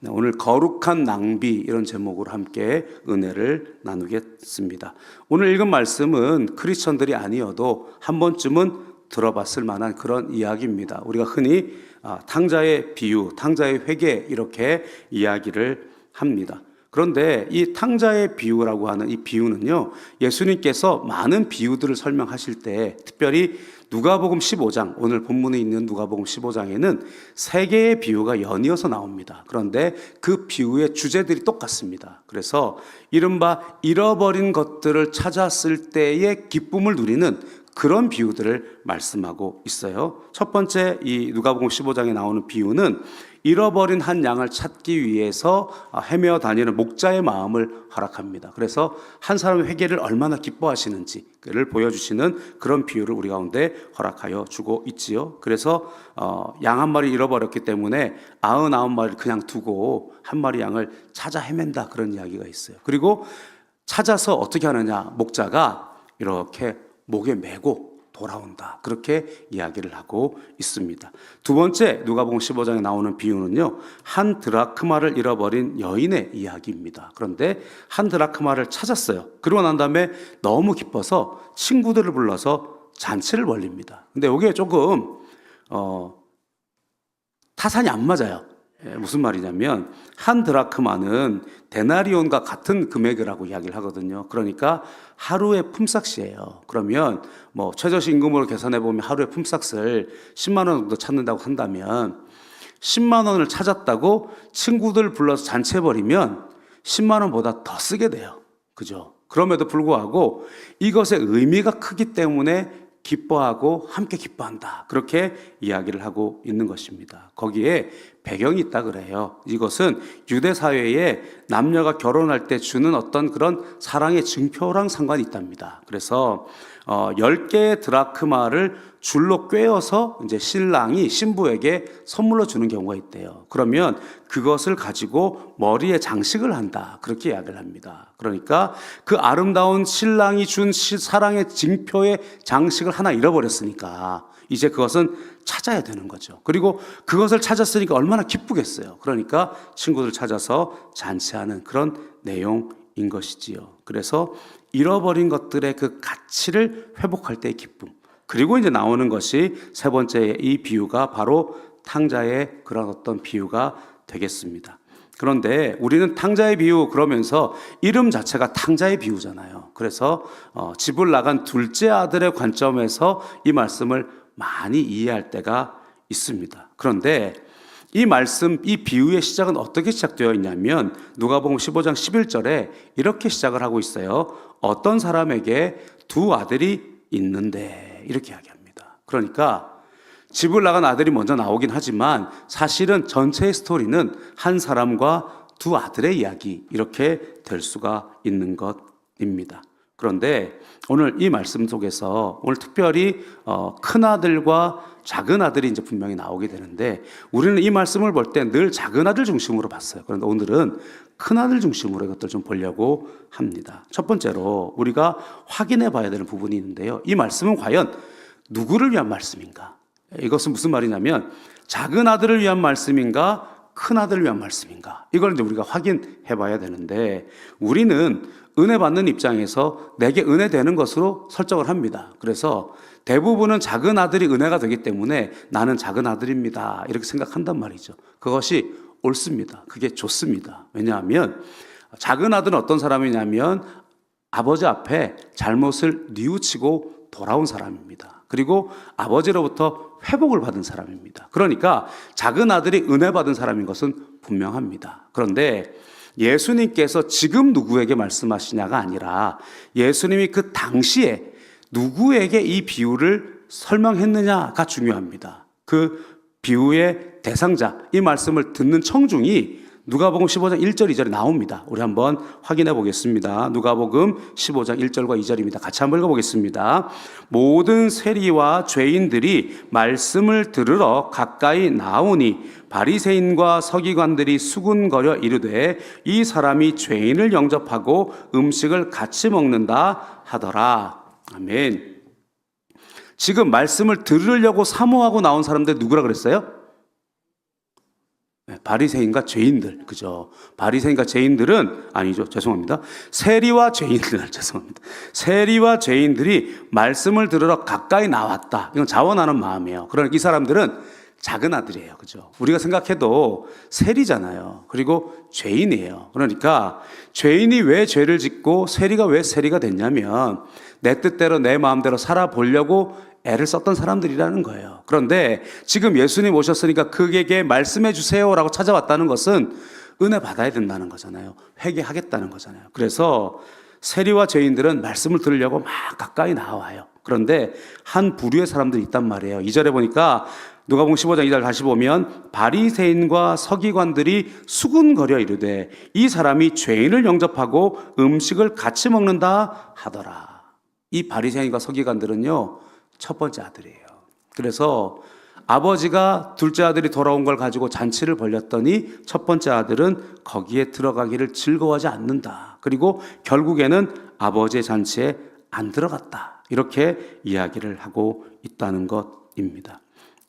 네, 오늘 거룩한 낭비 이런 제목으로 함께 은혜를 나누겠습니다. 오늘 읽은 말씀은 크리스천들이 아니어도 한 번쯤은 들어봤을 만한 그런 이야기입니다. 우리가 흔히 탕자의 비유, 탕자의 회개 이렇게 이야기를 합니다. 그런데 이 탕자의 비유라고 하는 이 비유는요, 예수님께서 많은 비유들을 설명하실 때 특별히 누가복음 15장, 오늘 본문에 있는 누가복음 15장에는 세 개의 비유가 연이어서 나옵니다. 그런데 그 비유의 주제들이 똑같습니다. 그래서 이른바 잃어버린 것들을 찾았을 때의 기쁨을 누리는 그런 비유들을 말씀하고 있어요. 첫 번째 이 누가복음 15장에 나오는 비유는 잃어버린 한 양을 찾기 위해서 헤매어 다니는 목자의 마음을 허락합니다. 그래서 한 사람의 회개를 얼마나 기뻐하시는지를 보여주시는 그런 비유를 우리 가운데 허락하여 주고 있지요. 그래서 양 한 마리 잃어버렸기 때문에 99마리를 그냥 두고 한 마리 양을 찾아 헤맨다, 그런 이야기가 있어요. 그리고 찾아서 어떻게 하느냐, 목자가 이렇게 목에 메고 돌아온다, 그렇게 이야기를 하고 있습니다. 두 번째 누가복음 15장에 나오는 비유는요, 한 드라크마를 잃어버린 여인의 이야기입니다. 그런데 한 드라크마를 찾았어요. 그러고 난 다음에 너무 기뻐서 친구들을 불러서 잔치를 벌립니다. 근데 이게 조금 타산이 안 맞아요. 무슨 말이냐면 한 드라크마는 데나리온과 같은 금액이라고 이야기를 하거든요. 그러니까 하루의 품삯이에요. 그러면 최저시 임금으로 계산해 보면 하루의 품삯을 10만 원 정도 찾는다고 한다면 10만 원을 찾았다고 친구들 불러서 잔치해 버리면 10만 원보다 더 쓰게 돼요. 그죠? 그럼에도 불구하고 이것의 의미가 크기 때문에 기뻐하고 함께 기뻐한다, 그렇게 이야기를 하고 있는 것입니다. 거기에 배경이 있다 그래요. 이것은 유대 사회에 남녀가 결혼할 때 주는 어떤 그런 사랑의 증표랑 상관이 있답니다. 그래서 10개의 드라크마를 줄로 꿰어서 이제 신랑이 신부에게 선물로 주는 경우가 있대요. 그러면 그것을 가지고 머리에 장식을 한다, 그렇게 이야기를 합니다. 그러니까 그 아름다운 신랑이 준 사랑의 증표의 장식을 하나 잃어버렸으니까 이제 그것은 찾아야 되는 거죠. 그리고 그것을 찾았으니까 얼마나 기쁘겠어요. 그러니까 친구들 찾아서 잔치하는 그런 내용인 것이지요. 그래서 잃어버린 것들의 그 가치를 회복할 때의 기쁨, 그리고 이제 나오는 것이 세 번째 이 비유가 바로 탕자의 그런 어떤 비유가 되겠습니다. 그런데 우리는 탕자의 비유 그러면서 이름 자체가 탕자의 비유잖아요. 그래서 집을 나간 둘째 아들의 관점에서 이 말씀을 많이 이해할 때가 있습니다. 그런데 이 말씀, 이 비유의 시작은 어떻게 시작되어 있냐면 누가복음 15장 11절에 이렇게 시작을 하고 있어요. 어떤 사람에게 두 아들이 있는데, 이렇게 이야기합니다. 그러니까 집을 나간 아들이 먼저 나오긴 하지만 사실은 전체의 스토리는 한 사람과 두 아들의 이야기, 이렇게 될 수가 있는 것입니다. 그런데 오늘 이 말씀 속에서 오늘 특별히 큰 아들과 작은 아들이 이제 분명히 나오게 되는데 우리는 이 말씀을 볼 때 늘 작은 아들 중심으로 봤어요. 그런데 오늘은 큰 아들 중심으로 이것들 좀 보려고 합니다. 첫 번째로 우리가 확인해 봐야 되는 부분이 있는데요. 이 말씀은 과연 누구를 위한 말씀인가? 이것은 무슨 말이냐면 작은 아들을 위한 말씀인가? 큰 아들을 위한 말씀인가? 이걸 이제 우리가 확인해 봐야 되는데 우리는 은혜 받는 입장에서 내게 은혜 되는 것으로 설정을 합니다. 그래서 대부분은 작은 아들이 은혜가 되기 때문에 나는 작은 아들입니다, 이렇게 생각한단 말이죠. 그것이 옳습니다. 그게 좋습니다. 왜냐하면 작은 아들은 어떤 사람이냐면 아버지 앞에 잘못을 뉘우치고 돌아온 사람입니다. 그리고 아버지로부터 회복을 받은 사람입니다. 그러니까 작은 아들이 은혜 받은 사람인 것은 분명합니다. 그런데 예수님께서 지금 누구에게 말씀하시냐가 아니라 예수님이 그 당시에 누구에게 이 비유를 설명했느냐가 중요합니다. 그 비유의 대상자, 이 말씀을 듣는 청중이 누가복음 15장 1절 2절에 나옵니다. 우리 한번 확인해 보겠습니다. 누가복음 15장 1절과 2절입니다. 같이 한번 읽어보겠습니다. 모든 세리와 죄인들이 말씀을 들으러 가까이 나오니 바리새인과 서기관들이 수군거려 이르되 이 사람이 죄인을 영접하고 음식을 같이 먹는다 하더라. 아멘. 지금 말씀을 들으려고 사모하고 나온 사람들 누구라 그랬어요? 바리새인과 죄인들, 그죠? 바리새인과 죄인들은 아니죠. 죄송합니다. 세리와 죄인들, 죄송합니다. 세리와 죄인들이 말씀을 들으러 가까이 나왔다. 이건 자원하는 마음이에요. 그러니까 이 사람들은 작은 아들이에요, 그죠? 우리가 생각해도 세리잖아요. 그리고 죄인이에요. 그러니까 죄인이 왜 죄를 짓고 세리가 왜 세리가 됐냐면 내 뜻대로 내 마음대로 살아보려고 애를 썼던 사람들이라는 거예요. 그런데 지금 예수님 오셨으니까 그에게 말씀해 주세요라고 찾아왔다는 것은 은혜 받아야 된다는 거잖아요. 회개하겠다는 거잖아요. 그래서 세리와 죄인들은 말씀을 들으려고 막 가까이 나와요. 그런데 한 부류의 사람들이 있단 말이에요. 2절에 보니까 누가복음 15장 2절 다시 보면 바리새인과 서기관들이 수군거려 이르되 이 사람이 죄인을 영접하고 음식을 같이 먹는다 하더라. 이 바리새인과 서기관들은요, 첫 번째 아들이에요. 그래서 아버지가 둘째 아들이 돌아온 걸 가지고 잔치를 벌였더니 첫 번째 아들은 거기에 들어가기를 즐거워하지 않는다. 그리고 결국에는 아버지의 잔치에 안 들어갔다. 이렇게 이야기를 하고 있다는 것입니다.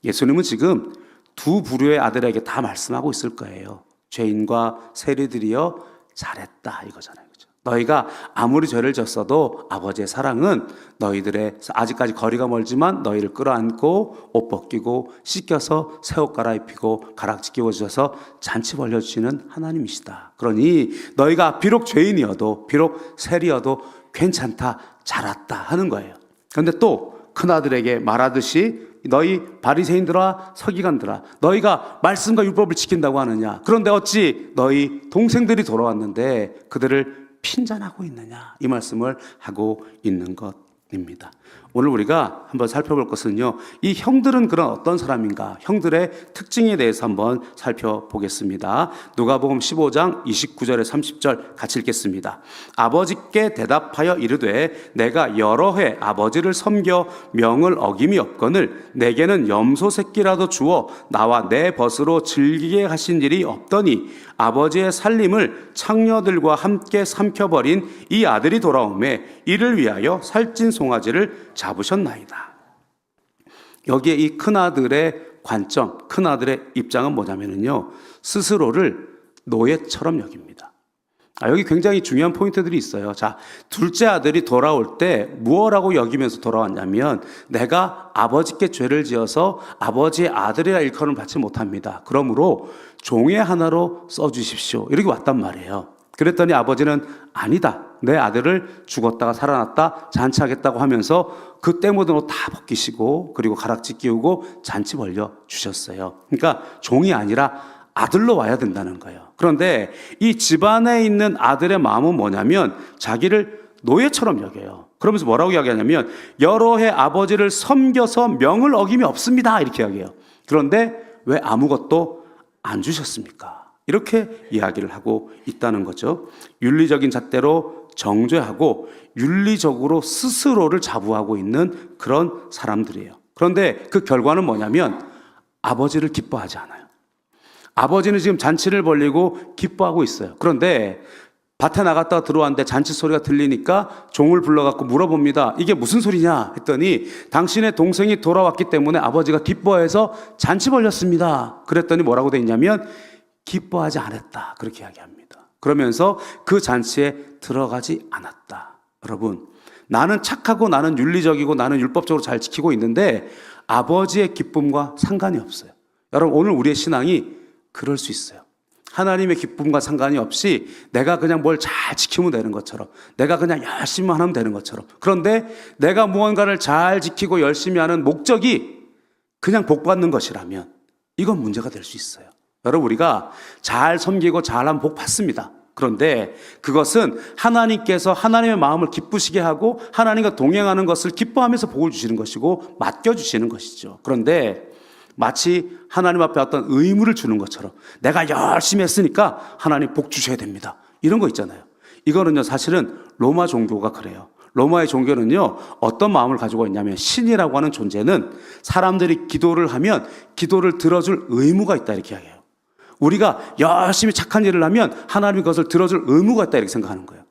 예수님은 지금 두 부류의 아들에게 다 말씀하고 있을 거예요. 죄인과 세리들이여 잘했다 이거잖아요. 그죠? 너희가 아무리 죄를 졌어도 아버지의 사랑은 너희들의 아직까지 거리가 멀지만 너희를 끌어안고 옷 벗기고 씻겨서 새 옷 갈아입히고 가락지 끼워주셔서 잔치 벌려주시는 하나님이시다. 그러니 너희가 비록 죄인이어도 비록 세리여도 괜찮다, 잘했다 하는 거예요. 그런데 또 큰아들에게 말하듯이 너희 바리새인들아 서기관들아 너희가 말씀과 율법을 지킨다고 하느냐? 그런데 어찌 너희 동생들이 돌아왔는데 그들을 핀잔하고 있느냐? 이 말씀을 하고 있는 것입니다. 오늘 우리가 한번 살펴볼 것은요, 이 형들은 그런 어떤 사람인가? 형들의 특징에 대해서 한번 살펴보겠습니다. 누가복음 15장 29절에 30절 같이 읽겠습니다. 아버지께 대답하여 이르되 내가 여러 해 아버지를 섬겨 명을 어김이 없거늘 내게는 염소 새끼라도 주어 나와 내 벗으로 즐기게 하신 일이 없더니 아버지의 살림을 창녀들과 함께 삼켜버린 이 아들이 돌아오매 이를 위하여 살찐 송아지를 잡으셨나이다. 여기에 이 큰아들의 관점, 큰아들의 입장은 뭐냐면요, 스스로를 노예처럼 여깁니다. 여기 굉장히 중요한 포인트들이 있어요. 자, 둘째 아들이 돌아올 때 무엇라고 여기면서 돌아왔냐면 내가 아버지께 죄를 지어서 아버지의 아들이라 일컬음을 받지 못합니다. 그러므로 종의 하나로 써주십시오. 이렇게 왔단 말이에요. 그랬더니 아버지는 아니다. 내 아들을 죽었다가 살아났다 잔치하겠다고 하면서 그 때 묻은 옷 다 벗기시고 그리고 가락지 끼우고 잔치 벌려 주셨어요. 그러니까 종이 아니라 아들로 와야 된다는 거예요. 그런데 이 집안에 있는 아들의 마음은 뭐냐면 자기를 노예처럼 여겨요. 그러면서 뭐라고 이야기하냐면 여러 해 아버지를 섬겨서 명을 어김이 없습니다. 이렇게 이야기해요. 그런데 왜 아무것도 안 주셨습니까? 이렇게 이야기를 하고 있다는 거죠. 윤리적인 잣대로 정죄하고 윤리적으로 스스로를 자부하고 있는 그런 사람들이에요. 그런데 그 결과는 뭐냐면 아버지를 기뻐하지 않아요. 아버지는 지금 잔치를 벌리고 기뻐하고 있어요. 그런데 밭에 나갔다가 들어왔는데 잔치 소리가 들리니까 종을 불러갖고 물어봅니다. 이게 무슨 소리냐 했더니 당신의 동생이 돌아왔기 때문에 아버지가 기뻐해서 잔치 벌렸습니다. 그랬더니 뭐라고 돼 있냐면 기뻐하지 않았다. 그렇게 이야기합니다. 그러면서 그 잔치에 들어가지 않았다. 여러분, 나는 착하고 나는 윤리적이고 나는 율법적으로 잘 지키고 있는데 아버지의 기쁨과 상관이 없어요. 여러분, 오늘 우리의 신앙이 그럴 수 있어요. 하나님의 기쁨과 상관이 없이 내가 그냥 뭘 잘 지키면 되는 것처럼, 내가 그냥 열심히만 하면 되는 것처럼. 그런데 내가 무언가를 잘 지키고 열심히 하는 목적이 그냥 복 받는 것이라면 이건 문제가 될 수 있어요. 여러분, 우리가 잘 섬기고 잘하면 복 받습니다. 그런데 그것은 하나님께서 하나님의 마음을 기쁘시게 하고 하나님과 동행하는 것을 기뻐하면서 복을 주시는 것이고 맡겨주시는 것이죠. 그런데 마치 하나님 앞에 어떤 의무를 주는 것처럼 내가 열심히 했으니까 하나님 복 주셔야 됩니다. 이런 거 있잖아요. 이거는요, 사실은 로마 종교가 그래요. 로마의 종교는요, 어떤 마음을 가지고 있냐면 신이라고 하는 존재는 사람들이 기도를 하면 기도를 들어줄 의무가 있다 이렇게 이야기해요. 우리가 열심히 착한 일을 하면 하나님이 그것을 들어줄 의무가 있다 이렇게 생각하는 거예요.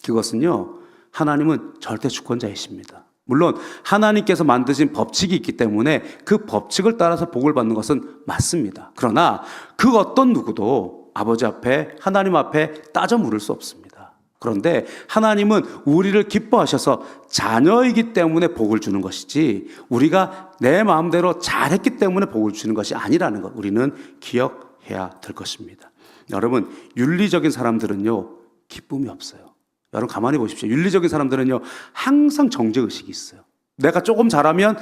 그것은요, 하나님은 절대 주권자이십니다. 물론 하나님께서 만드신 법칙이 있기 때문에 그 법칙을 따라서 복을 받는 것은 맞습니다. 그러나 그 어떤 누구도 아버지 앞에, 하나님 앞에 따져 물을 수 없습니다. 그런데 하나님은 우리를 기뻐하셔서 자녀이기 때문에 복을 주는 것이지, 우리가 내 마음대로 잘했기 때문에 복을 주는 것이 아니라는 것, 우리는 기억해야 될 것입니다. 여러분, 윤리적인 사람들은요, 기쁨이 없어요. 여러분 가만히 보십시오. 윤리적인 사람들은요, 항상 정죄의식이 있어요. 내가 조금 잘하면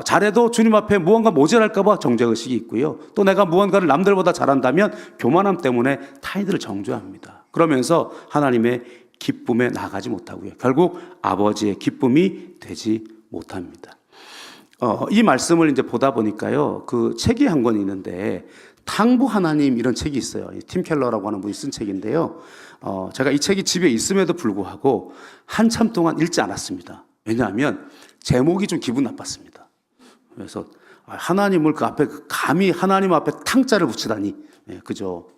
잘해도 주님 앞에 무언가 모자랄까 봐 정죄의식이 있고요. 또 내가 무언가를 남들보다 잘한다면 교만함 때문에 타인들을 정죄합니다. 그러면서 하나님의 기쁨에 나가지 못하고요. 결국 아버지의 기쁨이 되지 못합니다. 이 말씀을 이제 보다 보니까요, 그 책이 한 권 있는데 탕부 하나님 이런 책이 있어요. 팀 켈러라고 하는 분이 쓴 책인데요. 제가 이 책이 집에 있음에도 불구하고 한참 동안 읽지 않았습니다. 왜냐하면 제목이 좀 기분 나빴습니다. 그래서 하나님을 그 앞에 감히 하나님 앞에 탕자를 붙이다니, 그죠?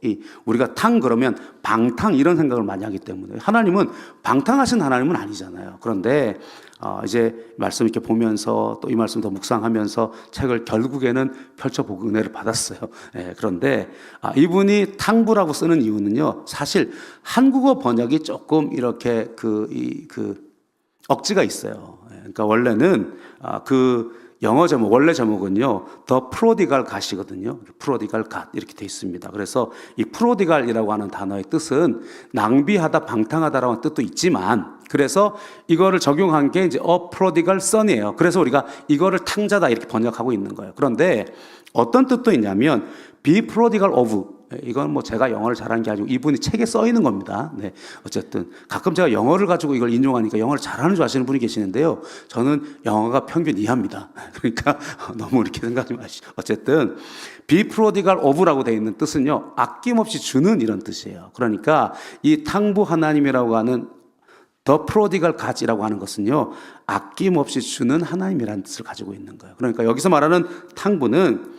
우리가 탕 그러면 방탕 이런 생각을 많이 하기 때문에 하나님은 방탕하신 하나님은 아니잖아요. 그런데 이제 말씀 이렇게 보면서 또 이 말씀 더 묵상하면서 책을 결국에는 펼쳐보고 은혜를 받았어요. 그런데 이분이 탕부라고 쓰는 이유는요, 사실 한국어 번역이 조금 이렇게 억지가 있어요. 그러니까 원래는 영어 제목, 원래 제목은요, The Prodigal God이거든요. Prodigal God 이렇게 돼 있습니다. 그래서 이 prodigal이라고 하는 단어의 뜻은 낭비하다, 방탕하다라는 뜻도 있지만, 그래서 이거를 적용한 게 이제 A Prodigal Son이에요. 그래서 우리가 이거를 탕자다 이렇게 번역하고 있는 거예요. 그런데 어떤 뜻도 있냐면 Be Prodigal of, 이건 뭐 제가 영어를 잘하는 게 아니고 이분이 책에 써 있는 겁니다. 네. 어쨌든 가끔 제가 영어를 가지고 이걸 인용하니까 영어를 잘하는 줄 아시는 분이 계시는데요. 저는 영어가 평균 이하입니다. 그러니까 너무 이렇게 생각하지 마시죠. 어쨌든 Be Prodigal of라고 되어 있는 뜻은요, 아낌없이 주는 이런 뜻이에요. 그러니까 이 탕부 하나님이라고 하는 The Prodigal God이라고 하는 것은요, 아낌없이 주는 하나님이라는 뜻을 가지고 있는 거예요. 그러니까 여기서 말하는 탕부는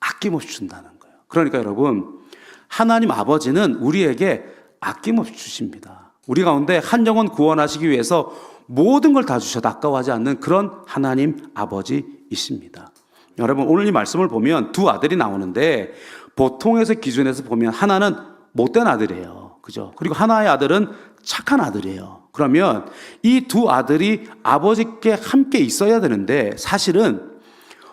아낌없이 준다는 거예요. 그러니까 여러분, 하나님 아버지는 우리에게 아낌없이 주십니다. 우리 가운데 한 영혼 구원하시기 위해서 모든 걸 다 주셔도 아까워하지 않는 그런 하나님 아버지이십니다. 여러분, 오늘 이 말씀을 보면 두 아들이 나오는데 보통에서 기준에서 보면 하나는 못된 아들이에요. 그죠? 그리고 하나의 아들은 착한 아들이에요. 그러면 이 두 아들이 아버지께 함께 있어야 되는데, 사실은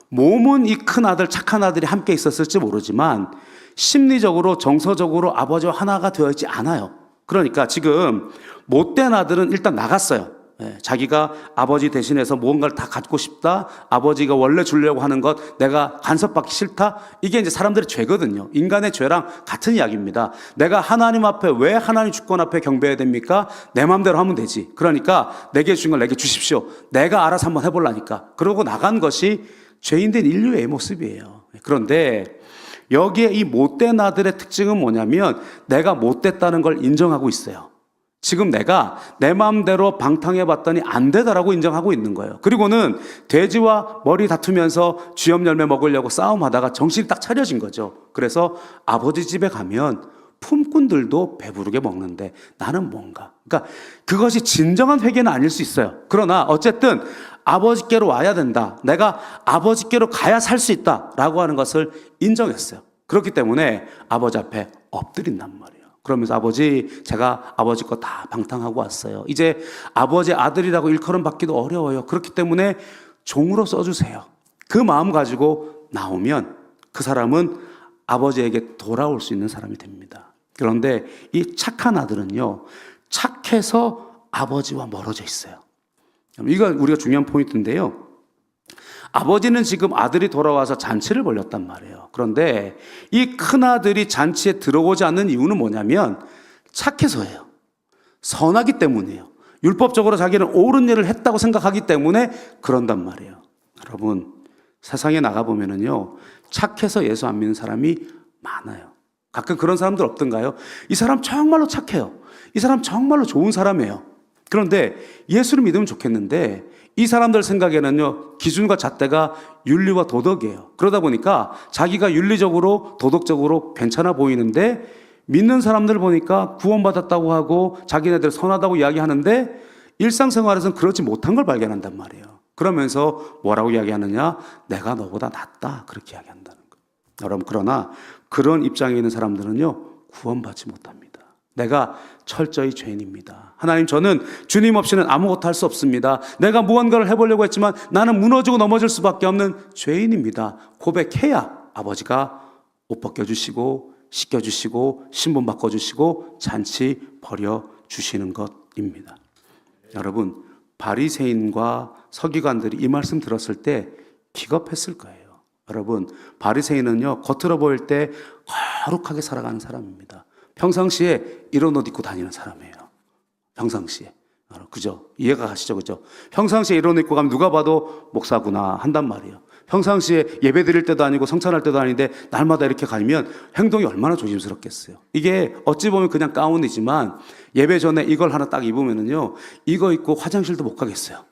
몸은 이 큰 아들, 착한 아들이 함께 있었을지 모르지만 심리적으로, 정서적으로 아버지와 하나가 되어 있지 않아요. 그러니까 지금 못된 아들은 일단 나갔어요. 자기가 아버지 대신해서 무언가를 다 갖고 싶다, 아버지가 원래 주려고 하는 것 내가 간섭받기 싫다, 이게 이제 사람들의 죄거든요. 인간의 죄랑 같은 이야기입니다. 내가 하나님 앞에, 왜 하나님 주권 앞에 경배해야 됩니까? 내 마음대로 하면 되지. 그러니까 내게 주신 걸 내게 주십시오, 내가 알아서 한번 해보려니까. 그러고 나간 것이 죄인된 인류의 모습이에요. 그런데 여기에 이 못된 아들의 특징은 뭐냐면 내가 못됐다는 걸 인정하고 있어요. 지금 내가 내 마음대로 방탕해봤더니 안 되더라고 인정하고 있는 거예요. 그리고는 돼지와 머리 다투면서 쥐염 열매 먹으려고 싸움하다가 정신이 딱 차려진 거죠. 그래서 아버지 집에 가면 품꾼들도 배부르게 먹는데 나는 뭔가, 그러니까 그것이 진정한 회개는 아닐 수 있어요. 그러나 어쨌든 아버지께로 와야 된다, 내가 아버지께로 가야 살 수 있다라고 하는 것을 인정했어요. 그렇기 때문에 아버지 앞에 엎드린단 말이에요. 그러면서 아버지, 제가 아버지 거 다 방탕하고 왔어요. 이제 아버지 아들이라고 일컬음 받기도 어려워요. 그렇기 때문에 종으로 써주세요. 그 마음 가지고 나오면 그 사람은 아버지에게 돌아올 수 있는 사람이 됩니다. 그런데 이 착한 아들은요, 착해서 아버지와 멀어져 있어요. 이거 우리가 중요한 포인트인데요. 아버지는 지금 아들이 돌아와서 잔치를 벌였단 말이에요. 그런데 이 큰아들이 잔치에 들어오지 않는 이유는 뭐냐면 착해서예요. 선하기 때문이에요. 율법적으로 자기는 옳은 일을 했다고 생각하기 때문에 그런단 말이에요. 여러분, 세상에 나가보면은요, 착해서 예수 안 믿는 사람이 많아요. 가끔 그런 사람들 없던가요? 이 사람 정말로 착해요. 이 사람 정말로 좋은 사람이에요. 그런데 예수를 믿으면 좋겠는데 이 사람들 생각에는요, 기준과 잣대가 윤리와 도덕이에요. 그러다 보니까 자기가 윤리적으로 도덕적으로 괜찮아 보이는데 믿는 사람들 보니까 구원받았다고 하고 자기네들 선하다고 이야기하는데 일상생활에서는 그렇지 못한 걸 발견한단 말이에요. 그러면서 뭐라고 이야기하느냐? 내가 너보다 낫다. 그렇게 이야기한다는 거예요. 여러분, 그러나 그런 입장에 있는 사람들은요, 구원받지 못합니다. 내가 철저히 죄인입니다. 하나님, 저는 주님 없이는 아무것도 할 수 없습니다. 내가 무언가를 해보려고 했지만 나는 무너지고 넘어질 수밖에 없는 죄인입니다. 고백해야 아버지가 옷 벗겨주시고 씻겨주시고 신분 바꿔주시고 잔치 벌여주시는 것입니다. 여러분, 바리새인과 서기관들이 이 말씀 들었을 때 기겁했을 거예요. 여러분, 바리새인은요, 겉으로 보일 때 거룩하게 살아가는 사람입니다. 평상시에 이런 옷 입고 다니는 사람이에요. 평상시에. 그죠? 이해가 가시죠? 그죠? 평상시에 이런 옷 입고 가면 누가 봐도 목사구나 한단 말이에요. 평상시에 예배 드릴 때도 아니고 성찬할 때도 아닌데 날마다 이렇게 가면 행동이 얼마나 조심스럽겠어요. 이게 어찌 보면 그냥 가운이지만 예배 전에 이걸 하나 딱 입으면은요, 이거 입고 화장실도 못 가겠어요.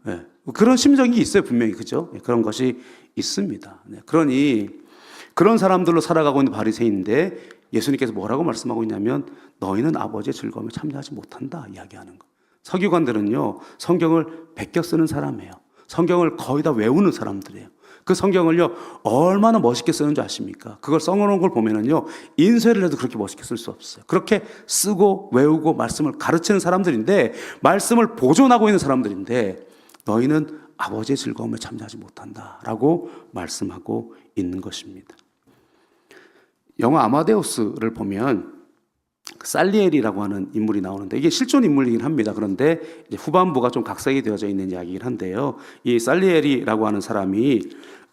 네. 그런 심정이 있어요, 분명히. 그죠? 네, 그런 것이 있습니다. 네. 그러니 그런 사람들로 살아가고 있는 바리새인인데 예수님께서 뭐라고 말씀하고 있냐면 너희는 아버지의 즐거움에 참여하지 못한다 이야기하는 거. 서기관들은요, 성경을 베껴 쓰는 사람이에요. 성경을 거의 다 외우는 사람들이에요. 그 성경을요, 얼마나 멋있게 쓰는 줄 아십니까? 그걸 써놓은 걸 보면은요, 인쇄를 해도 그렇게 멋있게 쓸 수 없어요. 그렇게 쓰고 외우고 말씀을 가르치는 사람들인데, 말씀을 보존하고 있는 사람들인데, 너희는 아버지의 즐거움에 참여하지 못한다라고 말씀하고 있는 것입니다. 영화 아마데우스를 보면 살리엘이라고 하는 인물이 나오는데 이게 실존 인물이긴 합니다. 그런데 이제 후반부가 좀 각색이 되어져 있는 이야기이긴 한데요. 이 살리엘이라고 하는 사람이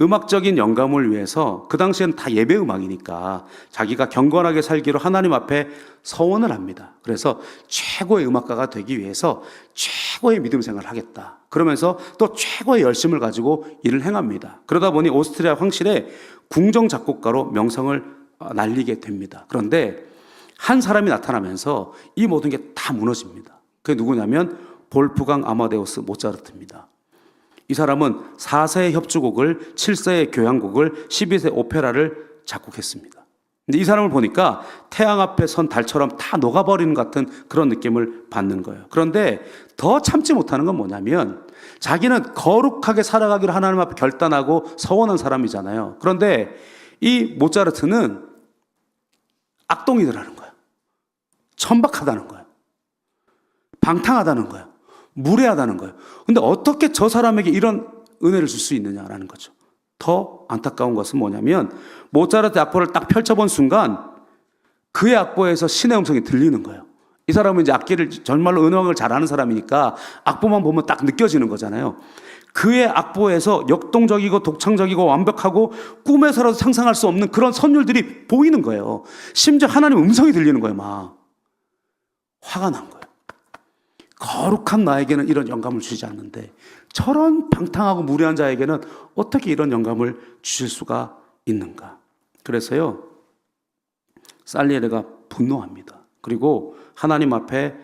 음악적인 영감을 위해서, 그 당시에는 다 예배 음악이니까 자기가 경건하게 살기로 하나님 앞에 서원을 합니다. 그래서 최고의 음악가가 되기 위해서 최고의 믿음 생활을 하겠다. 그러면서 또 최고의 열심을 가지고 일을 행합니다. 그러다 보니 오스트리아 황실의 궁정 작곡가로 명성을 날리게 됩니다. 그런데 한 사람이 나타나면서 이 모든 게 다 무너집니다. 그게 누구냐면 볼프강 아마데우스 모차르트입니다. 이 사람은 4세의 협주곡을, 7세의 교향곡을, 12세 오페라를 작곡했습니다. 근데 이 사람을 보니까 태양 앞에 선 달처럼 다 녹아버리는 같은 그런 느낌을 받는 거예요. 그런데 더 참지 못하는 건 뭐냐면 자기는 거룩하게 살아가기로 하나님 앞에 결단하고 서원한 사람이잖아요. 그런데 이 모차르트는 악동이더라는 거예요. 천박하다는 거예요. 방탕하다는 거예요. 무례하다는 거예요. 근데 어떻게 저 사람에게 이런 은혜를 줄 수 있느냐라는 거죠. 더 안타까운 것은 뭐냐면 모차르트 악보를 딱 펼쳐본 순간 그의 악보에서 신의 음성이 들리는 거예요. 이 사람은 이제 악기를 정말로 음악을 잘하는 사람이니까 악보만 보면 딱 느껴지는 거잖아요. 그의 악보에서 역동적이고 독창적이고 완벽하고 꿈에서라도 상상할 수 없는 그런 선율들이 보이는 거예요. 심지어 하나님의 음성이 들리는 거예요. 막 화가 난 거예요. 거룩한 나에게는 이런 영감을 주지 않는데 저런 방탕하고 무례한 자에게는 어떻게 이런 영감을 주실 수가 있는가. 그래서요, 살리에르가 분노합니다. 그리고 하나님 앞에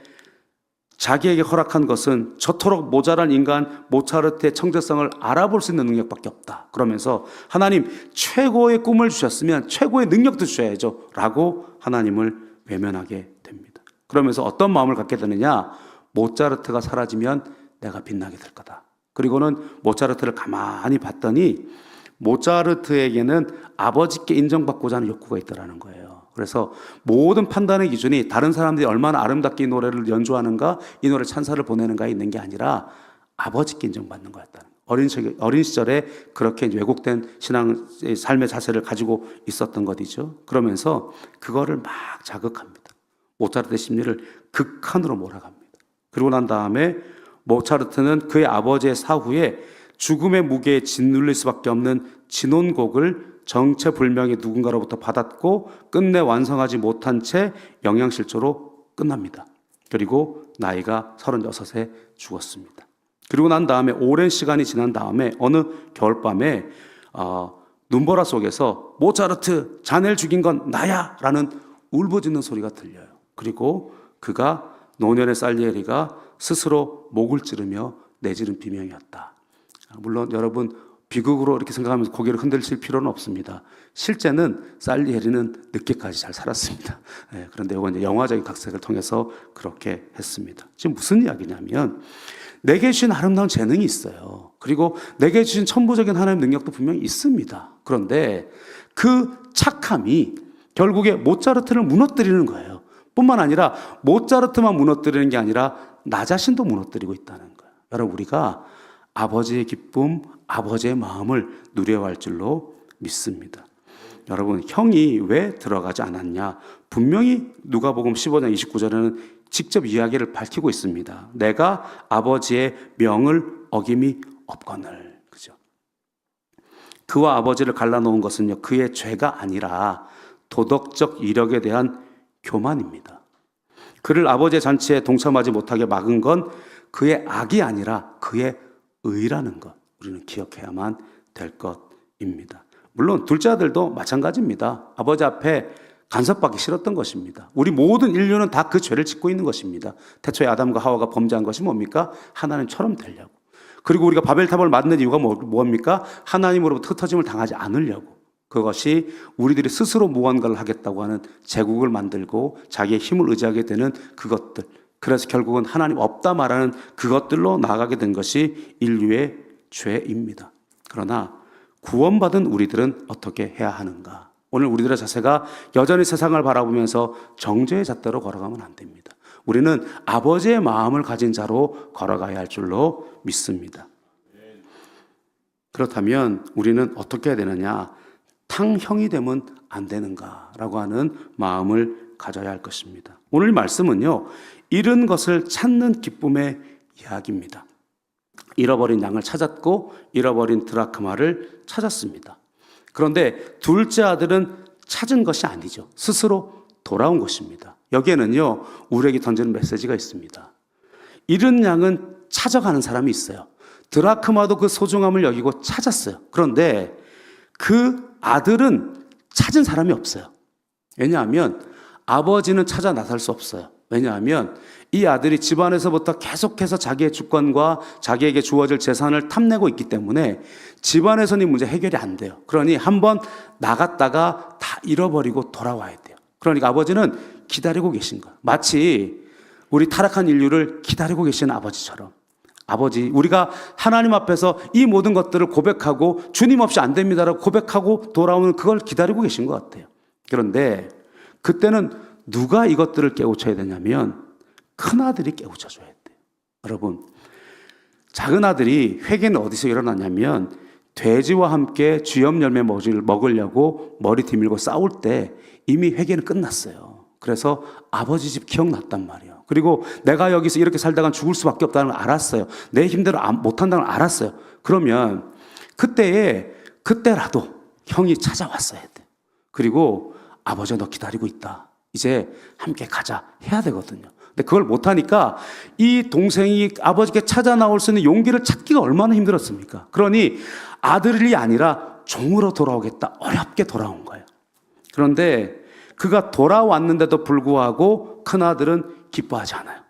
자기에게 허락한 것은 저토록 모자란 인간 모차르트의 청재성을 알아볼 수 있는 능력밖에 없다. 그러면서 하나님, 최고의 꿈을 주셨으면 최고의 능력도 주셔야죠 라고 하나님을 외면하게 됩니다. 그러면서 어떤 마음을 갖게 되느냐, 모차르트가 사라지면 내가 빛나게 될 거다. 그리고는 모차르트를 가만히 봤더니 모차르트에게는 아버지께 인정받고자 하는 욕구가 있더라는 거예요. 그래서 모든 판단의 기준이 다른 사람들이 얼마나 아름답게 이 노래를 연주하는가, 이 노래 찬사를 보내는가에 있는 게 아니라 아버지께 인정받는 거였다는 거예요. 어린 시절에 그렇게 왜곡된 신앙, 삶의 자세를 가지고 있었던 것이죠. 그러면서 그거를 막 자극합니다. 모차르트의 심리를 극한으로 몰아갑니다. 그리고 난 다음에 모차르트는 그의 아버지의 사후에 죽음의 무게에 짓눌릴 수밖에 없는 진혼곡을 정체불명의 누군가로부터 받았고 끝내 완성하지 못한 채 영양실조로 끝납니다. 그리고 나이가 36에 죽었습니다. 그리고 난 다음에 오랜 시간이 지난 다음에 어느 겨울밤에 눈보라 속에서 모차르트, 자네를 죽인 건 나야! 라는 울부짖는 소리가 들려요. 그리고 그가 노년의 살리에리가 스스로 목을 찌르며 내지른 비명이었다. 물론 여러분, 비극으로 이렇게 생각하면서 고개를 흔들칠 필요는 없습니다. 실제는 살리에리는 늦게까지 잘 살았습니다. 그런데 이건 이제 영화적인 각색을 통해서 그렇게 했습니다. 지금 무슨 이야기냐면 내게 주신 아름다운 재능이 있어요. 그리고 내게 주신 천부적인 하나님의 능력도 분명히 있습니다. 그런데 그 착함이 결국에 모차르트를 무너뜨리는 거예요. 뿐만 아니라 모차르트만 무너뜨리는 게 아니라 나 자신도 무너뜨리고 있다는 거예요. 여러분, 우리가 아버지의 기쁨, 아버지의 마음을 누려야 할 줄로 믿습니다. 여러분, 형이 왜 들어가지 않았냐? 분명히 누가복음 15장 29절에는 직접 이야기를 밝히고 있습니다. 내가 아버지의 명을 어김이 없거늘. 그죠? 그와 아버지를 갈라놓은 것은요, 그의 죄가 아니라 도덕적 이력에 대한 교만입니다. 그를 아버지의 잔치에 동참하지 못하게 막은 건 그의 악이 아니라 그의 의라는 것, 우리는 기억해야만 될 것입니다. 물론 둘째 아들도 마찬가지입니다. 아버지 앞에 간섭받기 싫었던 것입니다. 우리 모든 인류는 다 그 죄를 짓고 있는 것입니다. 태초에 아담과 하와가 범죄한 것이 뭡니까? 하나님처럼 되려고. 그리고 우리가 바벨탑을 만든 이유가 뭡니까? 하나님으로부터 흩어짐을 당하지 않으려고. 그것이 우리들이 스스로 무언가를 하겠다고 하는 제국을 만들고 자기의 힘을 의지하게 되는 그것들. 그래서 결국은 하나님 없다 말하는 그것들로 나아가게 된 것이 인류의 죄입니다. 그러나 구원받은 우리들은 어떻게 해야 하는가? 오늘 우리들의 자세가 여전히 세상을 바라보면서 정죄의 잣대로 걸어가면 안 됩니다. 우리는 아버지의 마음을 가진 자로 걸어가야 할 줄로 믿습니다. 그렇다면 우리는 어떻게 해야 되느냐? 탕형이 되면 안 되는가라고 하는 마음을 가져야 할 것입니다. 오늘 말씀은요, 잃은 것을 찾는 기쁨의 이야기입니다. 잃어버린 양을 찾았고 잃어버린 드라크마를 찾았습니다. 그런데 둘째 아들은 찾은 것이 아니죠. 스스로 돌아온 것입니다. 여기에는요, 우리에게 던지는 메시지가 있습니다. 잃은 양은 찾아가는 사람이 있어요. 드라크마도 그 소중함을 여기고 찾았어요. 그런데 그 아들은 찾은 사람이 없어요. 왜냐하면 아버지는 찾아 나설 수 없어요. 왜냐하면 이 아들이 집안에서부터 계속해서 자기의 주권과 자기에게 주어질 재산을 탐내고 있기 때문에 집안에서는 이 문제 해결이 안 돼요. 그러니 한번 나갔다가 다 잃어버리고 돌아와야 돼요. 그러니까 아버지는 기다리고 계신 거예요. 마치 우리 타락한 인류를 기다리고 계시는 아버지처럼. 아버지, 우리가 하나님 앞에서 이 모든 것들을 고백하고 주님 없이 안 됩니다라고 고백하고 돌아오는 그걸 기다리고 계신 것 같아요. 그런데 그때는 누가 이것들을 깨우쳐야 되냐면 큰아들이 깨우쳐줘야 돼요. 여러분, 작은 아들이 회개는 어디서 일어나냐면 돼지와 함께 쥐염 열매 먹으려고 머리 디밀고 싸울 때 이미 회개는 끝났어요. 그래서 아버지 집 기억났단 말이에요. 그리고 내가 여기서 이렇게 살다간 죽을 수밖에 없다는 걸 알았어요. 내 힘대로 못한다는 걸 알았어요. 그러면 그때라도 형이 찾아왔어야 돼. 그리고 아버지 너 기다리고 있다. 이제 함께 가자 해야 되거든요. 근데 그걸 못하니까 이 동생이 아버지께 찾아 나올 수 있는 용기를 찾기가 얼마나 힘들었습니까? 그러니 아들이 아니라 종으로 돌아오겠다. 어렵게 돌아온 거예요. 그런데 그가 돌아왔는데도 불구하고 큰아들은 기뻐하지 않아요.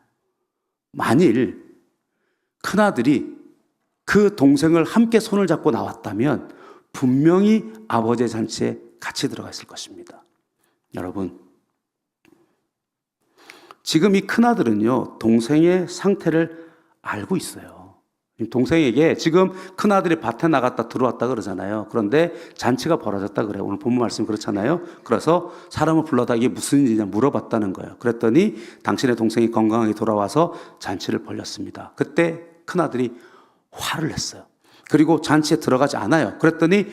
만일 큰아들이 그 동생을 함께 손을 잡고 나왔다면 분명히 아버지의 잔치에 같이 들어가 있을 것입니다. 여러분, 지금 이 큰아들은요, 동생의 상태를 알고 있어요. 동생에게 지금 큰아들이 밭에 나갔다 들어왔다 그러잖아요. 그런데 잔치가 벌어졌다 그래요. 오늘 본문 말씀 그렇잖아요. 그래서 사람을 불러다 이게 무슨 일이냐 물어봤다는 거예요. 그랬더니 당신의 동생이 건강하게 돌아와서 잔치를 벌였습니다. 그때 큰아들이 화를 냈어요. 그리고 잔치에 들어가지 않아요. 그랬더니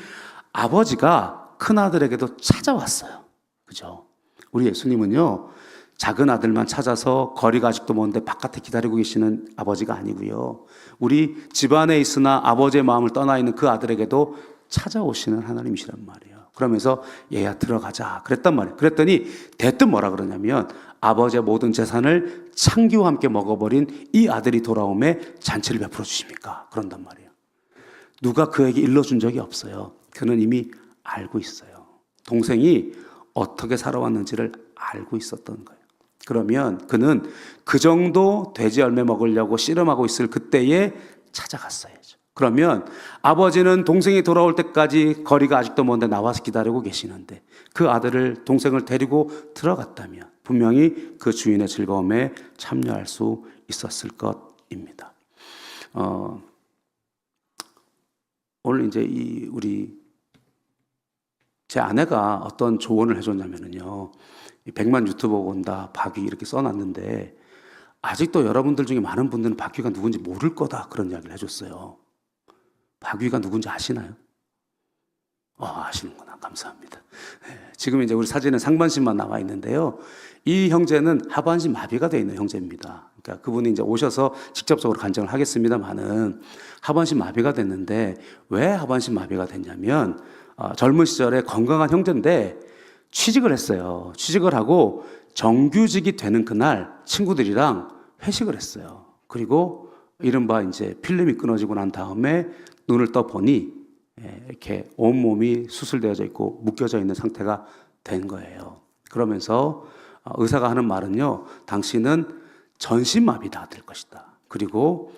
아버지가 큰아들에게도 찾아왔어요. 그죠? 우리 예수님은요, 작은 아들만 찾아서 거리가 아직도 먼데 바깥에 기다리고 계시는 아버지가 아니고요. 우리 집안에 있으나 아버지의 마음을 떠나 있는 그 아들에게도 찾아오시는 하나님이시란 말이에요. 그러면서 얘야 들어가자 그랬단 말이에요. 그랬더니 대뜸 뭐라 그러냐면 아버지의 모든 재산을 창기와 함께 먹어버린 이 아들이 돌아오매 잔치를 베풀어 주십니까? 그런단 말이에요. 누가 그에게 일러준 적이 없어요. 그는 이미 알고 있어요. 동생이 어떻게 살아왔는지를 알고 있었던 거예요. 그러면 그는 그 정도 돼지 열매 먹으려고 씨름하고 있을 그때에 찾아갔어야죠. 그러면 아버지는 동생이 돌아올 때까지 거리가 아직도 먼데 나와서 기다리고 계시는데 그 아들을 동생을 데리고 들어갔다면 분명히 그 주인의 즐거움에 참여할 수 있었을 것입니다. 오늘 이제 제 아내가 어떤 조언을 해줬냐면요, 100만 유튜버가 온다, 박위 이렇게 써놨는데 아직도 여러분들 중에 많은 분들은 박위가 누군지 모를 거다 그런 이야기를 해줬어요. 박위가 누군지 아시나요? 아시는구나. 감사합니다. 지금 이제 우리 사진에 상반신만 나와 있는데요. 이 형제는 하반신 마비가 되어 있는 형제입니다. 그러니까 그분이 이제 오셔서 직접적으로 간증을 하겠습니다만은 하반신 마비가 됐는데 왜 하반신 마비가 됐냐면 젊은 시절에 건강한 형제인데 취직을 했어요. 취직을 하고 정규직이 되는 그날 친구들이랑 회식을 했어요. 그리고 이른바 이제 필름이 끊어지고 난 다음에 눈을 떠 보니 이렇게 온몸이 수술되어져 있고 묶여져 있는 상태가 된 거예요. 그러면서 의사가 하는 말은요, 당신은 전신마비가 될 것이다. 그리고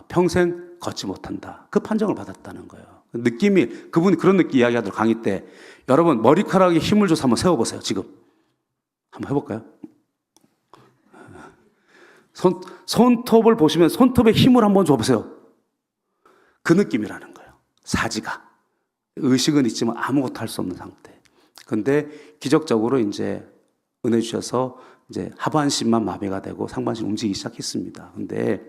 평생 걷지 못한다. 그 판정을 받았다는 거예요. 느낌이, 그분이 그런 느낌 이야기하더라고요, 강의 때. 여러분, 머리카락에 힘을 줘서 한번 세워보세요, 지금. 한번 해볼까요? 손톱을 보시면 손톱에 힘을 한번 줘보세요. 그 느낌이라는 거예요. 사지가. 의식은 있지만 아무것도 할 수 없는 상태. 근데 기적적으로 이제 은혜 주셔서 이제 하반신만 마비가 되고 상반신 움직이기 시작했습니다. 근데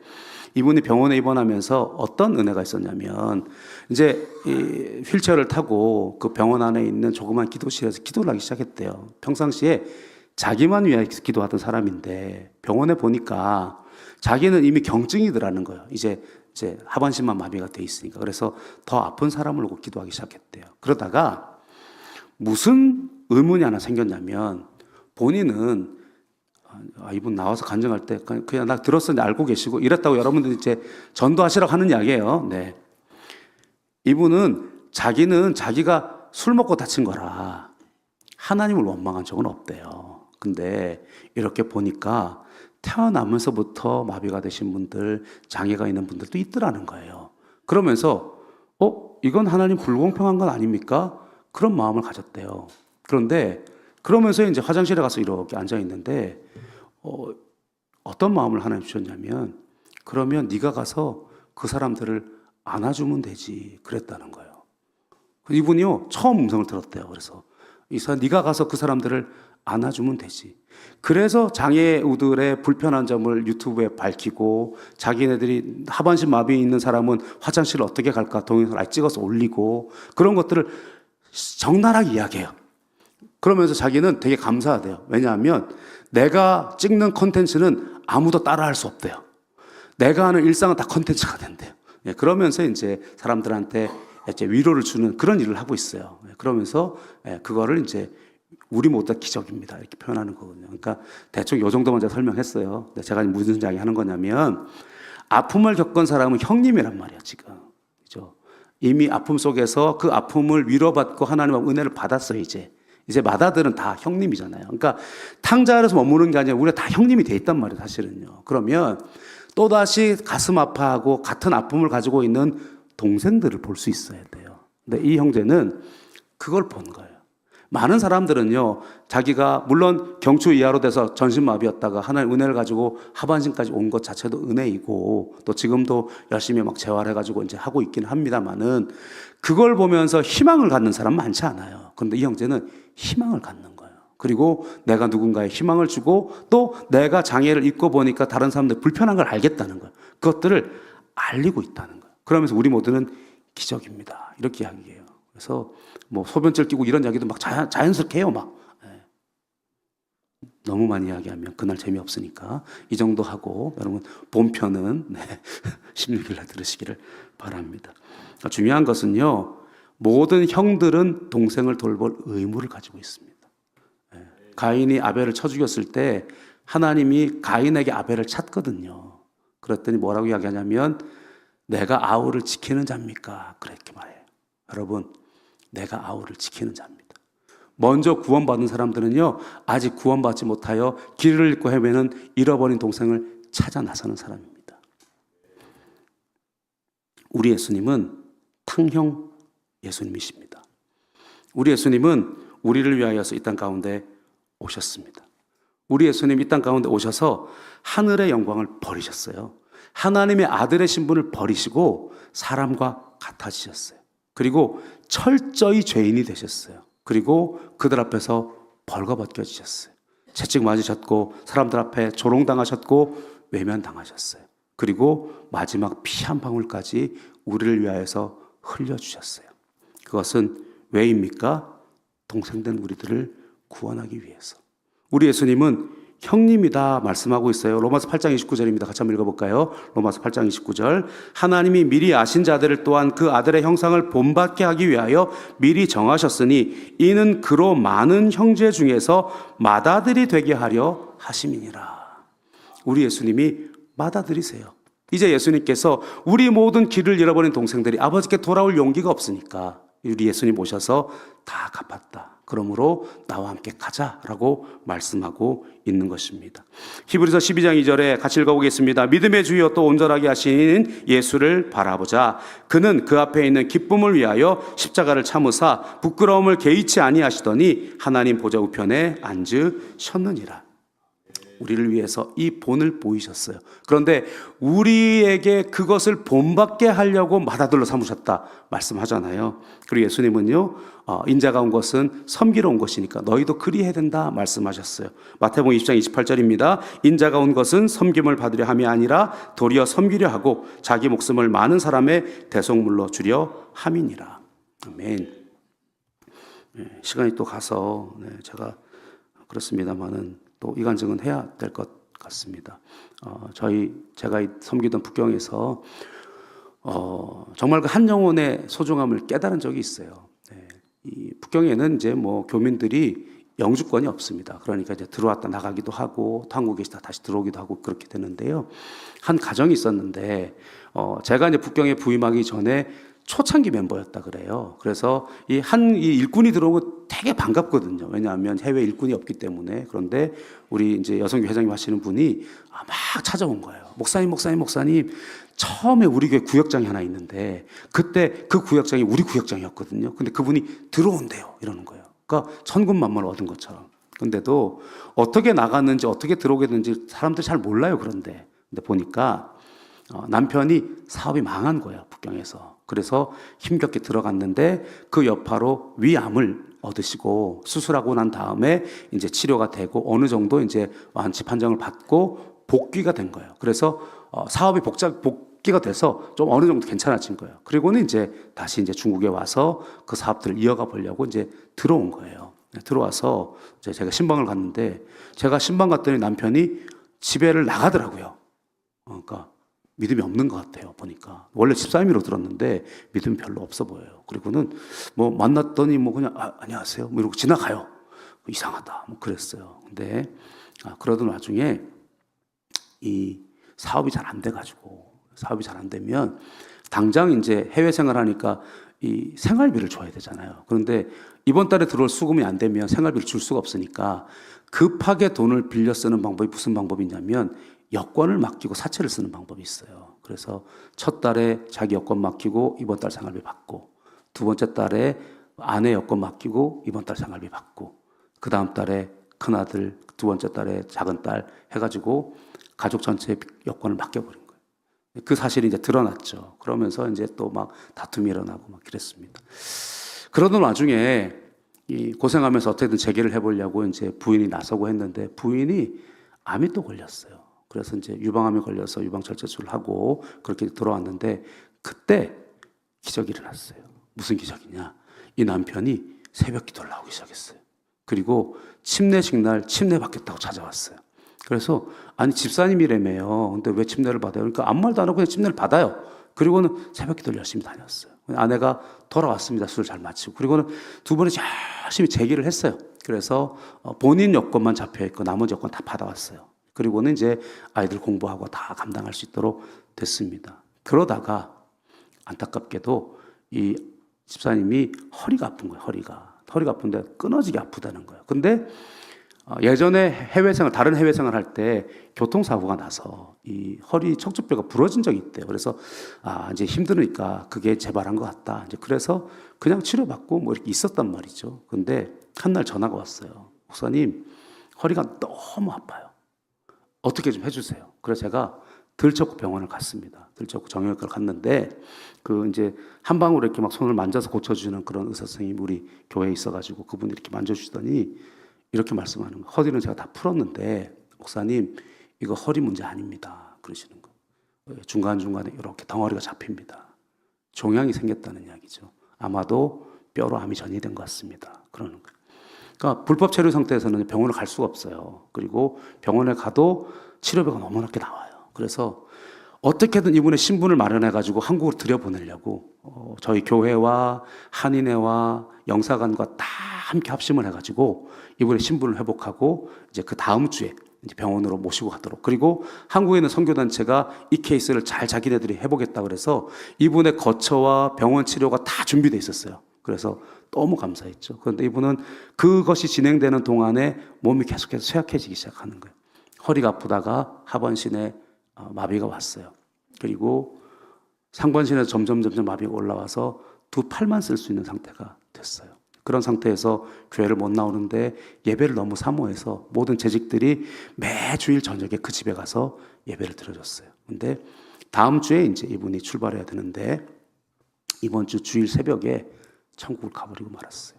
이분이 병원에 입원하면서 어떤 은혜가 있었냐면 이제 이 휠체어를 타고 그 병원 안에 있는 조그만 기도실에서 기도를 하기 시작했대요. 평상시에 자기만 위해 기도하던 사람인데 병원에 보니까 자기는 이미 경증이더라는 거예요. 이제 하반신만 마비가 돼 있으니까. 그래서 더 아픈 사람을 놓고 기도하기 시작했대요. 그러다가 무슨 의문이 하나 생겼냐면 본인은 이분 나와서 간증할 때 그냥 나 들었어 알고 계시고 이랬다고 여러분들이 이제 전도하시라고 하는 이야기예요. 네. 이분은 자기는 자기가 술 먹고 다친 거라 하나님을 원망한 적은 없대요. 근데 이렇게 보니까 태어나면서부터 마비가 되신 분들, 장애가 있는 분들도 있더라는 거예요. 그러면서 이건 하나님 불공평한 건 아닙니까? 그런 마음을 가졌대요. 그런데 그러면서 이제 화장실에 가서 이렇게 앉아 있는데 어떤 마음을 하나님 주셨냐면 그러면 네가 가서 그 사람들을 안아주면 되지 그랬다는 거예요. 이분이요 처음 음성을 들었대요. 그래서 네가 가서 그 사람들을 안아주면 되지. 그래서 장애우들의 불편한 점을 유튜브에 밝히고 자기네들이 하반신 마비 있는 사람은 화장실을 어떻게 갈까 동영상을 찍어서 올리고 그런 것들을 적나라하게 이야기해요. 그러면서 자기는 되게 감사하대요. 왜냐하면 내가 찍는 컨텐츠는 아무도 따라할 수 없대요. 내가 하는 일상은 다 컨텐츠가 된대요. 그러면서 이제 사람들한테 이제 위로를 주는 그런 일을 하고 있어요. 그러면서 그거를 이제 우리 모두 다 기적입니다. 이렇게 표현하는 거거든요. 그러니까 대충 요 정도만 제가 설명했어요. 제가 무슨 이야기 하는 거냐면 아픔을 겪은 사람은 형님이란 말이야, 지금. 그죠? 이미 아픔 속에서 그 아픔을 위로받고 하나님의 은혜를 받았어요, 이제 맏아들은 다 형님이잖아요. 그러니까 탕자 아래서 머무는 게 아니라 우리가 다 형님이 돼 있단 말이에요, 사실은요. 그러면 또다시 가슴 아파하고 같은 아픔을 가지고 있는 동생들을 볼 수 있어야 돼요. 근데 이 형제는 그걸 본 거예요. 많은 사람들은요, 자기가 물론 경추 이하로 돼서 전신마비였다가 하나님 은혜를 가지고 하반신까지 온 것 자체도 은혜이고 또 지금도 열심히 막 재활해가지고 이제 하고 있긴 합니다만은 그걸 보면서 희망을 갖는 사람 많지 않아요. 그런데 이 형제는 희망을 갖는 거예요. 그리고 내가 누군가에 희망을 주고 또 내가 장애를 입고 보니까 다른 사람들 불편한 걸 알겠다는 거예요. 그것들을 알리고 있다는 거예요. 그러면서 우리 모두는 기적입니다. 이렇게 이야기해요. 그래서 뭐 소변줄 끼고 이런 이야기도 막 자연스럽게 해요, 막. 너무 많이 이야기하면 그날 재미없으니까 이 정도 하고 여러분 본편은 16일 날 들으시기를 바랍니다. 중요한 것은요, 모든 형들은 동생을 돌볼 의무를 가지고 있습니다. 가인이 아벨을 쳐 죽였을 때 하나님이 가인에게 아벨을 찾거든요. 그랬더니 뭐라고 이야기하냐면 내가 아우를 지키는 자입니까? 그렇게 말해요. 여러분, 내가 아우를 지키는 자입니다. 먼저 구원받은 사람들은요, 아직 구원받지 못하여 길을 잃고 헤매는 잃어버린 동생을 찾아 나서는 사람입니다. 우리 예수님은 탕형 예수님이십니다. 우리 예수님은 우리를 위하여서 이 땅 가운데 오셨습니다. 우리 예수님 이 땅 가운데 오셔서 하늘의 영광을 버리셨어요. 하나님의 아들의 신분을 버리시고 사람과 같아지셨어요. 그리고 철저히 죄인이 되셨어요. 그리고 그들 앞에서 벌거벗겨지셨어요. 채찍 맞으셨고 사람들 앞에 조롱당하셨고 외면당하셨어요. 그리고 마지막 피 한 방울까지 우리를 위하여서 흘려주셨어요. 그것은 왜입니까? 동생된 우리들을 구원하기 위해서. 우리 예수님은 형님이다 말씀하고 있어요. 로마서 8장 29절입니다. 같이 한번 읽어볼까요? 로마서 8장 29절. 하나님이 미리 아신 자들을 또한 그 아들의 형상을 본받게 하기 위하여 미리 정하셨으니 이는 그로 많은 형제 중에서 맏아들이 되게 하려 하심이니라. 우리 예수님이 맏아들이세요. 이제 예수님께서 우리 모든 길을 잃어버린 동생들이 아버지께 돌아올 용기가 없으니까 우리 예수님 오셔서 다 갚았다. 그러므로 나와 함께 가자라고 말씀하고 있는 것입니다. 히브리서 12장 2절에 같이 읽어보겠습니다. 믿음의 주여 또 온전하게 하신 예수를 바라보자. 그는 그 앞에 있는 기쁨을 위하여 십자가를 참으사 부끄러움을 개의치 아니하시더니 하나님 보좌 우편에 앉으셨느니라. 우리를 위해서 이 본을 보이셨어요. 그런데 우리에게 그것을 본받게 하려고 맏아들로 삼으셨다 말씀하잖아요. 그리고 예수님은요, 인자가 온 것은 섬기러 온 것이니까 너희도 그리해야 된다 말씀하셨어요. 마태복음 20장 28절입니다. 인자가 온 것은 섬김을 받으려 함이 아니라 도리어 섬기려 하고 자기 목숨을 많은 사람의 대속물로 주려 함이니라. 아멘. 시간이 또 가서 제가 그렇습니다만은 또 이간증은 해야 될 것 같습니다. 제가 섬기던 북경에서 정말 그 한 영혼의 소중함을 깨달은 적이 있어요. 이 북경에는 이제 뭐 교민들이 영주권이 없습니다. 그러니까 이제 들어왔다 나가기도 하고 또 한국에 있다 다시 들어오기도 하고 그렇게 되는데요. 한 가정이 있었는데 제가 이제 북경에 부임하기 전에 초창기 멤버였다 그래요. 그래서 이 일꾼이 들어오면 되게 반갑거든요. 왜냐하면 해외 일꾼이 없기 때문에. 그런데 우리 이제 여성교 회장님 하시는 분이 막 찾아온 거예요. 목사님, 처음에 우리 교회 구역장이 하나 있는데 그때 그 구역장이 우리 구역장이었거든요. 근데 그분이 들어온대요. 이러는 거예요. 그러니까 천군만마를 얻은 것처럼. 근데도 어떻게 나갔는지 어떻게 들어오게 됐는지 사람들이 잘 몰라요. 근데 보니까 남편이 사업이 망한 거예요. 북경에서. 그래서 힘겹게 들어갔는데 그 여파로 위암을 얻으시고 수술하고 난 다음에 이제 치료가 되고 어느 정도 이제 완치 판정을 받고 복귀가 된 거예요. 그래서 사업이 복귀가 돼서 좀 어느 정도 괜찮아진 거예요. 그리고는 이제 다시 이제 중국에 와서 그 사업들을 이어가 보려고 이제 들어온 거예요. 들어와서 이제 제가 신방을 갔는데 제가 신방 갔더니 남편이 집에를 나가더라고요. 그러니까 믿음이 없는 것 같아요. 보니까 원래 집사님으로 들었는데 믿음이 별로 없어 보여요. 그리고는 뭐 만났더니 뭐 그냥 안녕하세요 뭐 이러고 지나가요. 이상하다 뭐 그랬어요. 근데 그러던 와중에 이 사업이 잘 안 돼가지고 사업이 잘 안 되면 당장 이제 해외 생활하니까 이 생활비를 줘야 되잖아요. 그런데 이번 달에 들어올 수금이 안 되면 생활비를 줄 수가 없으니까 급하게 돈을 빌려 쓰는 방법이 무슨 방법이냐면 여권을 맡기고 사채를 쓰는 방법이 있어요. 그래서 첫 달에 자기 여권 맡기고 이번 달 생활비 받고 두 번째 달에 아내 여권 맡기고 이번 달 생활비 받고 그 다음 달에 큰아들 두 번째 달에 작은 딸 해가지고 가족 전체의 여권을 맡겨버린 거예요. 그 사실이 이제 드러났죠. 그러면서 이제 또 막 다툼이 일어나고 막 그랬습니다. 그러던 와중에 이 고생하면서 어떻게든 재개를 해보려고 이제 부인이 나서고 했는데 부인이 암이 또 걸렸어요. 그래서 이제 유방암에 걸려서 유방철제술을 하고 그렇게 돌아왔는데 그때 기적이 일어났어요. 무슨 기적이냐? 이 남편이 새벽 기도를 나오기 시작했어요. 그리고 침례식 날 침례 받겠다고 찾아왔어요. 그래서 아니 집사님이라며요. 근데 왜 침례를 받아요? 그러니까 아무 말도 안 하고 그냥 침례를 받아요. 그리고는 새벽 기도를 열심히 다녔어요. 아내가 돌아왔습니다. 수술 잘 마치고. 그리고는 두 분이 열심히 재기를 했어요. 그래서 본인 여권만 잡혀있고 나머지 여권 다 받아왔어요. 그리고는 이제 아이들 공부하고 다 감당할 수 있도록 됐습니다. 그러다가 안타깝게도 이 집사님이 허리가 아픈 거예요. 허리가 아픈데 끊어지게 아프다는 거예요. 근데 예전에 다른 해외 생활 할 때 교통사고가 나서 이 허리 척추뼈가 부러진 적이 있대요. 그래서 이제 힘드니까 그게 재발한 것 같다. 이제 그래서 그냥 치료받고 뭐 이렇게 있었단 말이죠. 근데 한날 전화가 왔어요. 목사님, 허리가 너무 아파요. 어떻게 좀 해주세요. 그래서 제가 들쳤고 병원을 갔습니다. 들쳤고 정형외과를 갔는데 그 이제 한 방울 이렇게 막 손을 만져서 고쳐주는 그런 의사 선생님이 우리 교회에 있어가지고 그분이 이렇게 만져주시더니 이렇게 말씀하는 거예요. 허리는 제가 다 풀었는데 목사님 이거 허리 문제 아닙니다. 그러시는 거예요. 중간중간에 이렇게 덩어리가 잡힙니다. 종양이 생겼다는 이야기죠. 아마도 뼈로 암이 전이된 것 같습니다. 그러는 거예요. 그러니까 불법 체류 상태에서는 병원을 갈 수가 없어요. 그리고 병원에 가도 치료비가 너무 높게 나와요. 그래서 어떻게든 이분의 신분을 마련해가지고 한국으로 들여보내려고 저희 교회와 한인회와 영사관과 다 함께 합심을 해가지고 이분의 신분을 회복하고 이제 그 다음 주에 이제 병원으로 모시고 가도록, 그리고 한국에 있는 선교단체가 이 케이스를 잘 자기네들이 해보겠다 그래서 이분의 거처와 병원 치료가 다 준비되어 있었어요. 그래서 너무 감사했죠. 그런데 이분은 그것이 진행되는 동안에 몸이 계속해서 쇠약해지기 시작하는 거예요. 허리가 아프다가 하반신에 마비가 왔어요. 그리고 상반신에서 점점 마비가 올라와서 두 팔만 쓸 수 있는 상태가 됐어요. 그런 상태에서 교회를 못 나오는데 예배를 너무 사모해서 모든 재직들이 매주일 저녁에 그 집에 가서 예배를 드려줬어요. 근데 다음 주에 이제 이분이 출발해야 되는데 이번 주 주일 새벽에 천국을 가버리고 말았어요.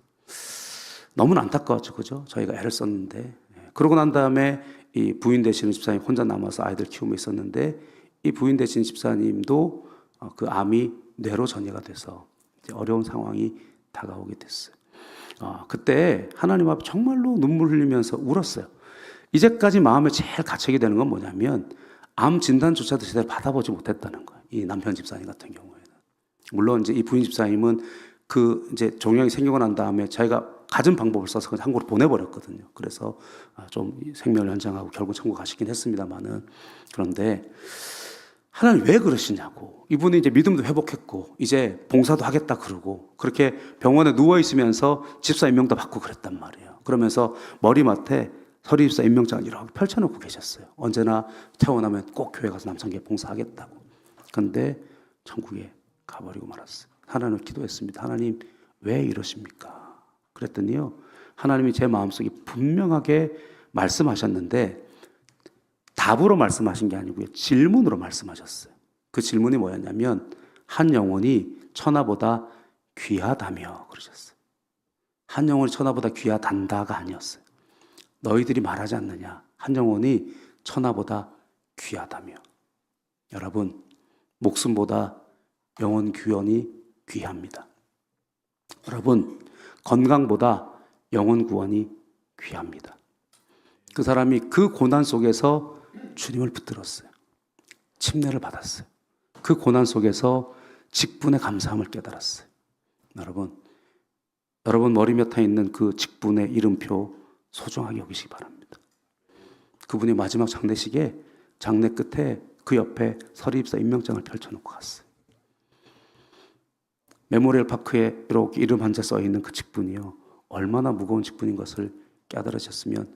너무나 안타까웠죠, 그죠? 저희가 애를 썼는데. 그러고 난 다음에 이 부인 되시는 집사님 혼자 남아서 아이들 키우며 있었는데 이 부인 되시는 집사님도 그 암이 뇌로 전이가 돼서 어려운 상황이 다가오게 됐어요. 그때 하나님 앞에 정말로 눈물 흘리면서 울었어요. 이제까지 마음에 제일 갇히게 되는 건 뭐냐면 암 진단조차도 제대로 받아보지 못했다는 거예요. 이 남편 집사님 같은 경우에는. 물론 이제 이 부인 집사님은 그 이제 종양이 생기고 난 다음에 자기가 가진 방법을 써서 그냥 한국으로 보내버렸거든요. 그래서 좀 생명을 연장하고 결국 천국 가시긴 했습니다만은, 그런데 하나님 왜 그러시냐고. 이분이 이제 믿음도 회복했고 이제 봉사도 하겠다 그러고 그렇게 병원에 누워 있으면서 집사 임명도 받고 그랬단 말이에요. 그러면서 머리맡에 서리 집사 임명장을 이렇게 펼쳐놓고 계셨어요. 언제나 태어나면 꼭 교회 가서 남성교회 봉사하겠다고. 그런데 천국에 가버리고 말았어요. 하나님을 기도했습니다. 하나님 왜 이러십니까? 그랬더니요, 하나님이 제 마음속에 분명하게 말씀하셨는데 답으로 말씀하신 게 아니고요, 질문으로 말씀하셨어요. 그 질문이 뭐였냐면 한 영혼이 천하보다 귀하다며 그러셨어요. 한 영혼이 천하보다 귀하단다가 아니었어요. 너희들이 말하지 않느냐, 한 영혼이 천하보다 귀하다며. 여러분, 목숨보다 영혼 구원이 귀합니다. 여러분, 건강보다 영혼 구원이 귀합니다. 그 사람이 그 고난 속에서 주님을 붙들었어요. 침례를 받았어요. 그 고난 속에서 직분의 감사함을 깨달았어요. 여러분 머리맡에 있는 그 직분의 이름표 소중하게 여기시기 바랍니다. 그분이 마지막 장례식에 장례 끝에 그 옆에 서리입사 임명장을 펼쳐놓고 갔어요. 메모리얼 파크에 이렇게 이름 한 자 써 있는 그 직분이요, 얼마나 무거운 직분인 것을 깨달으셨으면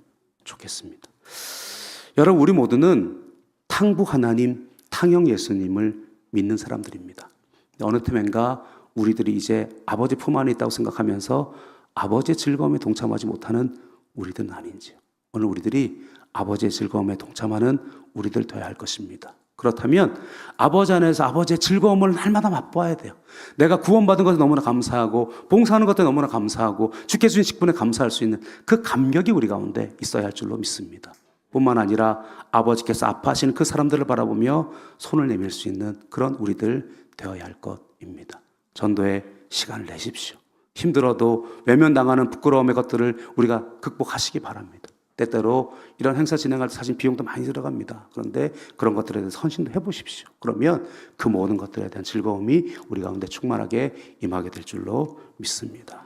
좋겠습니다. 여러분, 우리 모두는 탕부 하나님, 탕형 예수님을 믿는 사람들입니다. 어느 틈엔가 우리들이 이제 아버지 품 안에 있다고 생각하면서 아버지의 즐거움에 동참하지 못하는 우리들은 아닌지요. 오늘 우리들이 아버지의 즐거움에 동참하는 우리들 되어야 할 것입니다. 그렇다면 아버지 안에서 아버지의 즐거움을 날마다 맛보아야 돼요. 내가 구원받은 것에 너무나 감사하고 봉사하는 것에 너무나 감사하고 주께 주신 직분에 감사할 수 있는 그 감격이 우리 가운데 있어야 할 줄로 믿습니다. 뿐만 아니라 아버지께서 아파하시는 그 사람들을 바라보며 손을 내밀 수 있는 그런 우리들 되어야 할 것입니다. 전도에 시간을 내십시오. 힘들어도 외면당하는 부끄러움의 것들을 우리가 극복하시기 바랍니다. 때때로 이런 행사 진행할 때 사실 비용도 많이 들어갑니다. 그런데 그런 것들에 대해서 헌신도 해보십시오. 그러면 그 모든 것들에 대한 즐거움이 우리 가운데 충만하게 임하게 될 줄로 믿습니다.